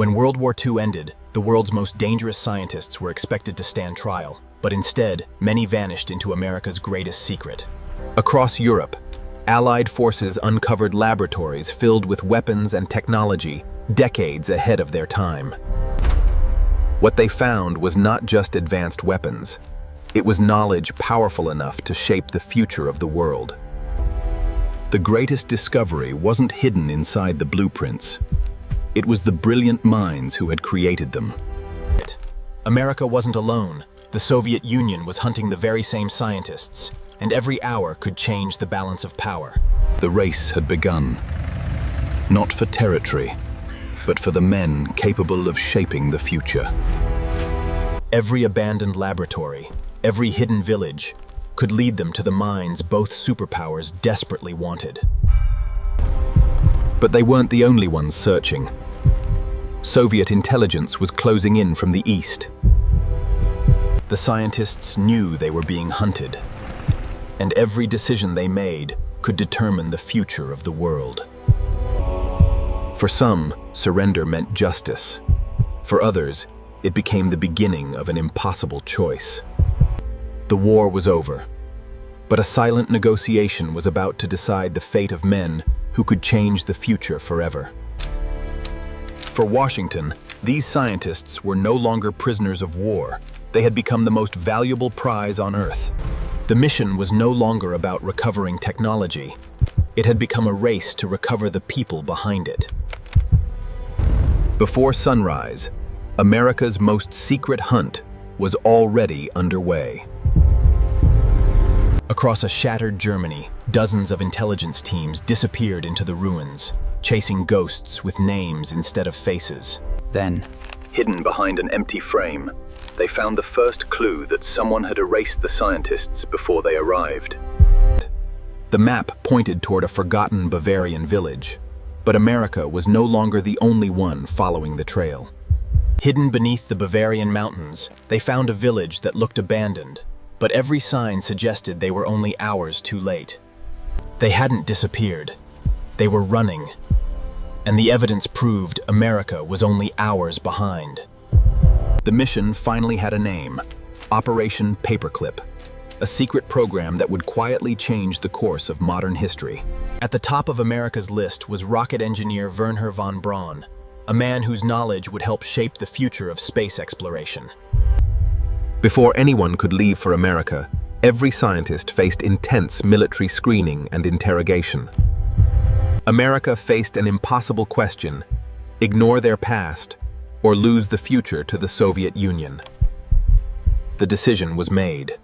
When World War II ended, the world's most dangerous scientists were expected to stand trial, but instead, many vanished into America's greatest secret. Across Europe, Allied forces uncovered laboratories filled with weapons and technology decades ahead of their time. What they found was not just advanced weapons. It was knowledge powerful enough to shape the future of the world. The greatest discovery wasn't hidden inside the blueprints. It was the brilliant minds who had created them. America wasn't alone. The Soviet Union was hunting the very same scientists, and every hour could change the balance of power. The race had begun, not for territory, but for the men capable of shaping the future. Every abandoned laboratory, every hidden village, could lead them to the mines both superpowers desperately wanted. But they weren't the only ones searching. Soviet intelligence was closing in from the east. The scientists knew they were being hunted, and every decision they made could determine the future of the world. For some, surrender meant justice. For others, it became the beginning of an impossible choice. The war was over, but a silent negotiation was about to decide the fate of men who could change the future forever. For Washington, these scientists were no longer prisoners of war. They had become the most valuable prize on Earth. The mission was no longer about recovering technology. It had become a race to recover the people behind it. Before sunrise, America's most secret hunt was already underway. Across a shattered Germany, dozens of intelligence teams disappeared into the ruins, chasing ghosts with names instead of faces. Then, hidden behind an empty frame, they found the first clue that someone had erased the scientists before they arrived. The map pointed toward a forgotten Bavarian village, but America was no longer the only one following the trail. Hidden beneath the Bavarian mountains, they found a village that looked abandoned, but every sign suggested they were only hours too late. They hadn't disappeared. They were running, and the evidence proved America was only hours behind. The mission finally had a name: Operation Paperclip, a secret program that would quietly change the course of modern history. At the top of America's list was rocket engineer Wernher von Braun, a man whose knowledge would help shape the future of space exploration. Before anyone could leave for America, every scientist faced intense military screening and interrogation. America faced an impossible question: ignore their past or lose the future to the Soviet Union. The decision was made.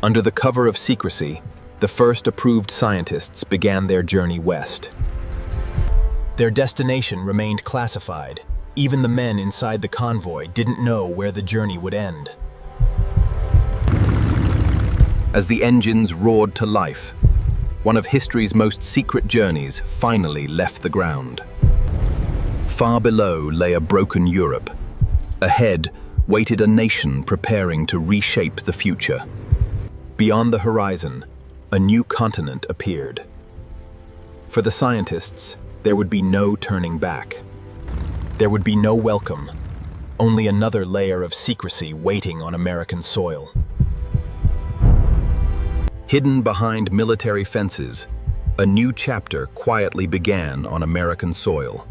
Under the cover of secrecy, the first approved scientists began their journey west. Their destination remained classified. Even the men inside the convoy didn't know where the journey would end. As the engines roared to life, one of history's most secret journeys finally left the ground. Far below lay a broken Europe. Ahead waited a nation preparing to reshape the future. Beyond the horizon, a new continent appeared. For the scientists, there would be no turning back. There would be no welcome, only another layer of secrecy waiting on American soil. Hidden behind military fences, a new chapter quietly began on American soil.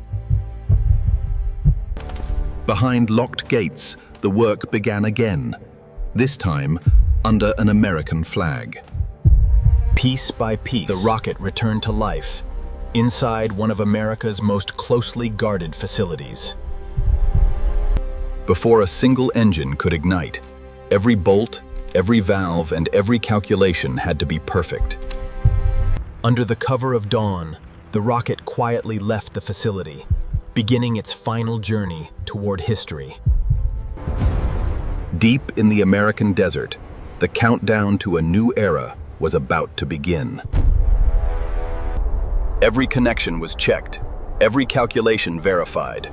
Behind locked gates, the work began again, this time under an American flag. Piece by piece, the rocket returned to life, inside one of America's most closely guarded facilities. Before a single engine could ignite, every bolt, every valve, and every calculation had to be perfect. Under the cover of dawn, the rocket quietly left the facility, beginning its final journey toward history. Deep in the American desert, the countdown to a new era was about to begin. Every connection was checked, every calculation verified.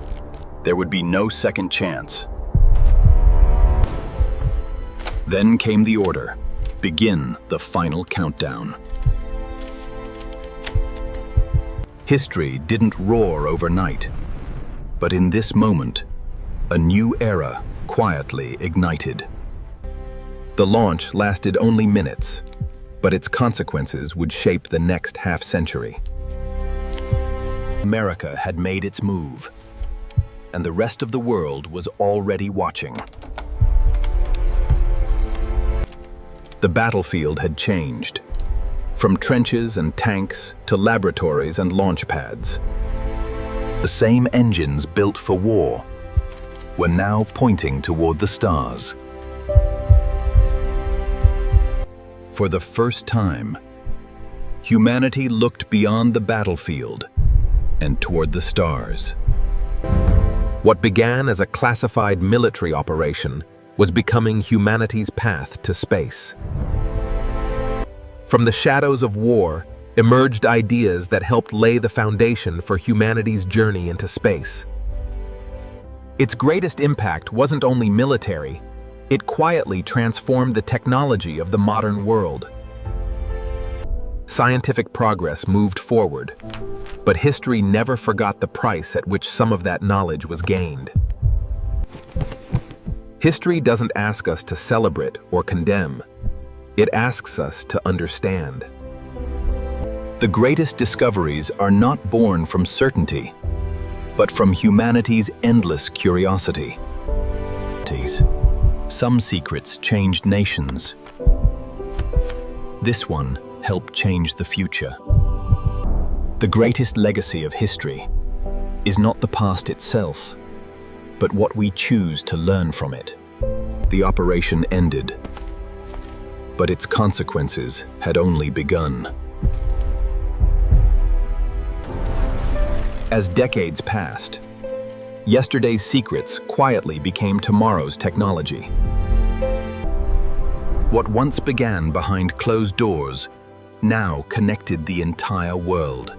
There would be no second chance. Then came the order: begin the final countdown. History didn't roar overnight. But in this moment, a new era quietly ignited. The launch lasted only minutes, but its consequences would shape the next half-century. America had made its move, and the rest of the world was already watching. The battlefield had changed, from trenches and tanks to laboratories and launch pads. The same engines built for war were now pointing toward the stars. For the first time, humanity looked beyond the battlefield and toward the stars. What began as a classified military operation was becoming humanity's path to space. From the shadows of war emerged ideas that helped lay the foundation for humanity's journey into space. Its greatest impact wasn't only military, it quietly transformed the technology of the modern world. Scientific progress moved forward, but history never forgot the price at which some of that knowledge was gained. History doesn't ask us to celebrate or condemn. It asks us to understand. The greatest discoveries are not born from certainty, but from humanity's endless curiosity. Some secrets changed nations. This one helped change the future. The greatest legacy of history is not the past itself, but what we choose to learn from it. The operation ended, but its consequences had only begun. As decades passed, yesterday's secrets quietly became tomorrow's technology. What once began behind closed doors now connected the entire world.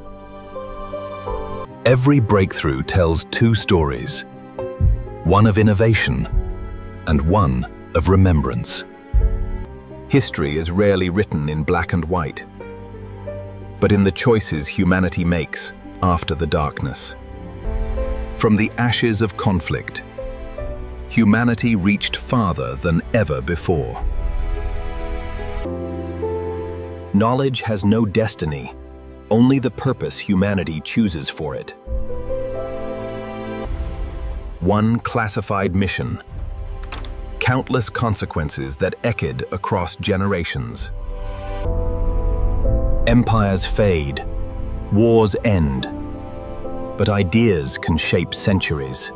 Every breakthrough tells two stories, one of innovation and one of remembrance. History is rarely written in black and white, but in the choices humanity makes after the darkness. From the ashes of conflict, humanity reached farther than ever before. Knowledge has no destiny, only the purpose humanity chooses for it. One classified mission, countless consequences that echoed across generations. Empires fade, wars end, but ideas can shape centuries.